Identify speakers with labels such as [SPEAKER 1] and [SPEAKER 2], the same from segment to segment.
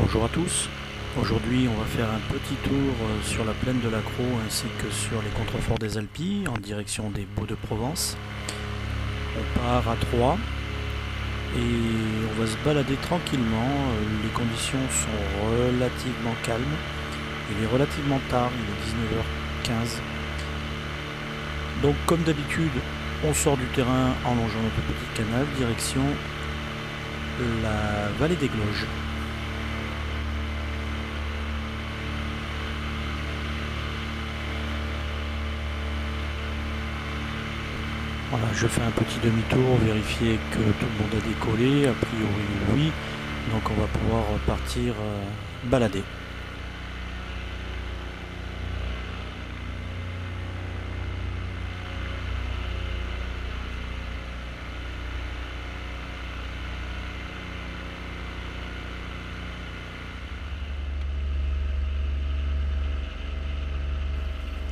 [SPEAKER 1] Bonjour à tous, aujourd'hui on va faire un petit tour sur la plaine de l'Accro ainsi que sur les contreforts des Alpilles en direction des Baux-de-Provence. On part à 3 et on va se balader tranquillement, les conditions sont relativement calmes, il est relativement tard, il est 19h15. Donc comme d'habitude on sort du terrain en longeant notre petit canal, direction la vallée des Gloges. Voilà, je fais un petit demi-tour, vérifier que tout le monde a décollé, a priori oui, donc on va pouvoir partir balader.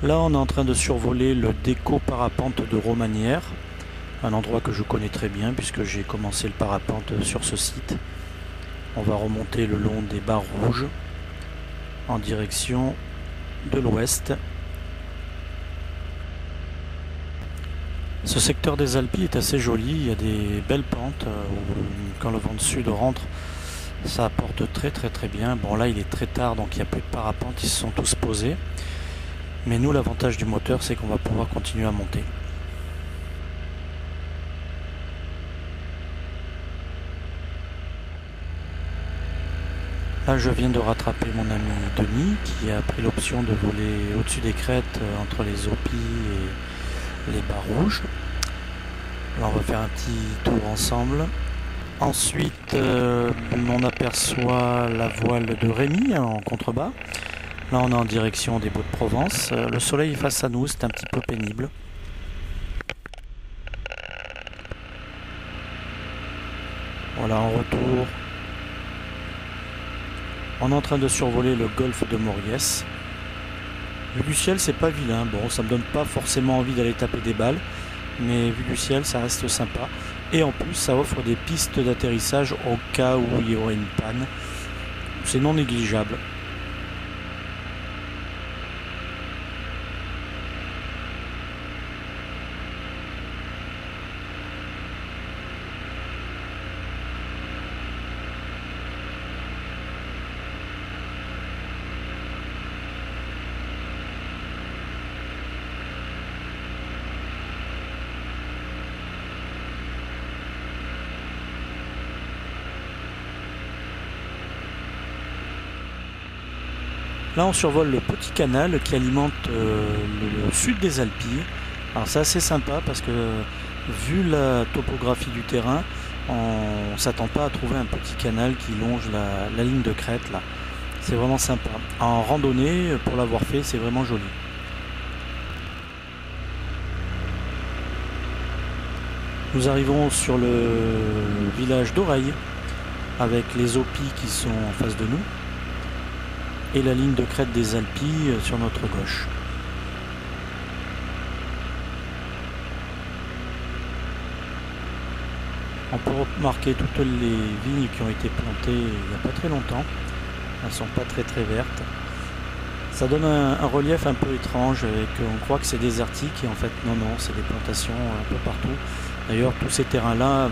[SPEAKER 1] Là on est en train de survoler le déco parapente de Romanières, un endroit que je connais très bien puisque j'ai commencé le parapente sur ce site. On va remonter le long des barres rouges en direction de l'ouest. Ce secteur des Alpilles est assez joli, il y a des belles pentes où quand le vent de sud rentre ça apporte très bien. Bon là il est très tard donc il n'y a plus de parapente, ils se sont tous posés. Mais nous, l'avantage du moteur, c'est qu'on va pouvoir continuer à monter. Là, je viens de rattraper mon ami Denis, qui a pris l'option de voler au-dessus des crêtes entre les Opis et les barres rouges. Là, on va faire un petit tour ensemble. Ensuite, on aperçoit la voile de Rémy en contrebas. Là on est en direction des Baux-de-Provence, le soleil est face à nous, c'est un petit peu pénible. Voilà, en retour, on est en train de survoler le golfe de Moriès. Vu du ciel c'est pas vilain, bon ça me donne pas forcément envie d'aller taper des balles, mais vu du ciel ça reste sympa. Et en plus ça offre des pistes d'atterrissage au cas où il y aurait une panne, c'est non négligeable. Là on survole le petit canal qui alimente le sud des Alpilles. Alors c'est assez sympa parce que vu la topographie du terrain, on ne s'attend pas à trouver un petit canal qui longe la ligne de crête là. C'est vraiment sympa. En randonnée, pour l'avoir fait, c'est vraiment joli. Nous arrivons sur le village d'Oreille avec les Opis qui sont en face de nous. Et la ligne de crête des Alpilles sur notre gauche. On peut remarquer toutes les vignes qui ont été plantées il n'y a pas très longtemps. Elles ne sont pas très vertes. Ça donne un relief un peu étrange, avec, on croit que c'est désertique et en fait non, c'est des plantations un peu partout. D'ailleurs tous ces terrains-là,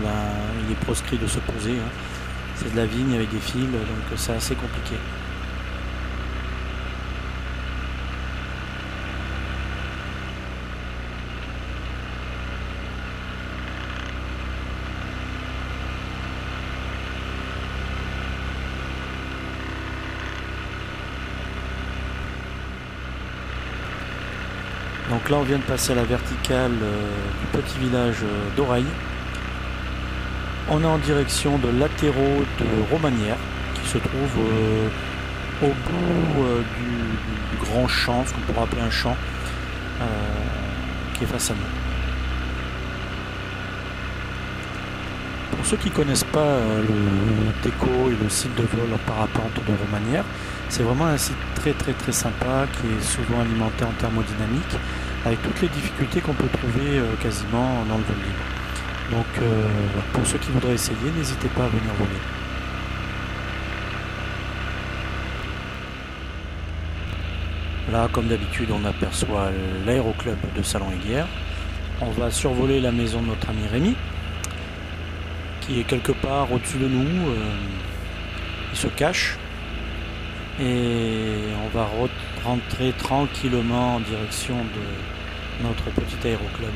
[SPEAKER 1] il est proscrit de se poser. C'est de la vigne avec des fils, donc c'est assez compliqué. Donc là on vient de passer à la verticale du petit village d'Oreille. On est en direction de Latéraux de Romanières qui se trouve au bout du grand champ, ce qu'on pourrait appeler un champ, qui est face à nous. Pour ceux qui ne connaissent pas le déco et le site de vol en parapente de Romanières, c'est vraiment un site très sympa qui est souvent alimenté en thermodynamique avec toutes les difficultés qu'on peut trouver quasiment dans le vol libre. Donc pour ceux qui voudraient essayer, n'hésitez pas à venir voler. Là, comme d'habitude, on aperçoit l'aéroclub de Salon-Eyguières. On va survoler la maison de notre ami Rémi, qui est quelque part au-dessus de nous. Il se cache. Et on va rentrer tranquillement en direction de notre petit aéroclub.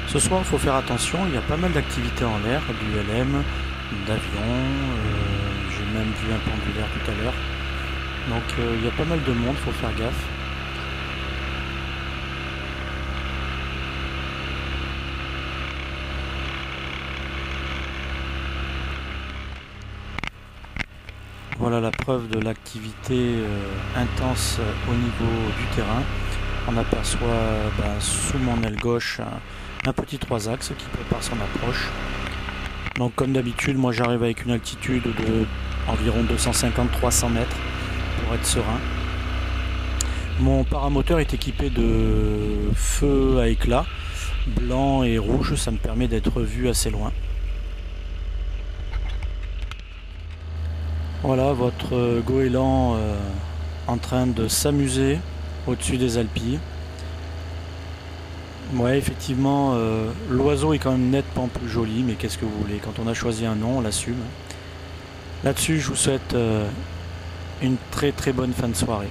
[SPEAKER 1] Ce soir, il faut faire attention, il y a pas mal d'activités en l'air, du LM, d'avions, j'ai même vu un pendulaire tout à l'heure. Donc il y a pas mal de monde, il faut faire gaffe. Voilà la preuve de l'activité intense au niveau du terrain. On aperçoit sous mon aile gauche un petit 3 axes qui prépare son approche. Donc comme d'habitude, moi j'arrive avec une altitude de environ 250-300 mètres pour être serein. Mon paramoteur est équipé de feux à éclat, blanc et rouge, ça me permet d'être vu assez loin. Voilà votre goéland en train de s'amuser au-dessus des Alpilles. Ouais, effectivement, l'oiseau est quand même nettement plus joli, mais qu'est-ce que vous voulez, quand on a choisi un nom, on l'assume. Là-dessus, je vous souhaite une très très bonne fin de soirée.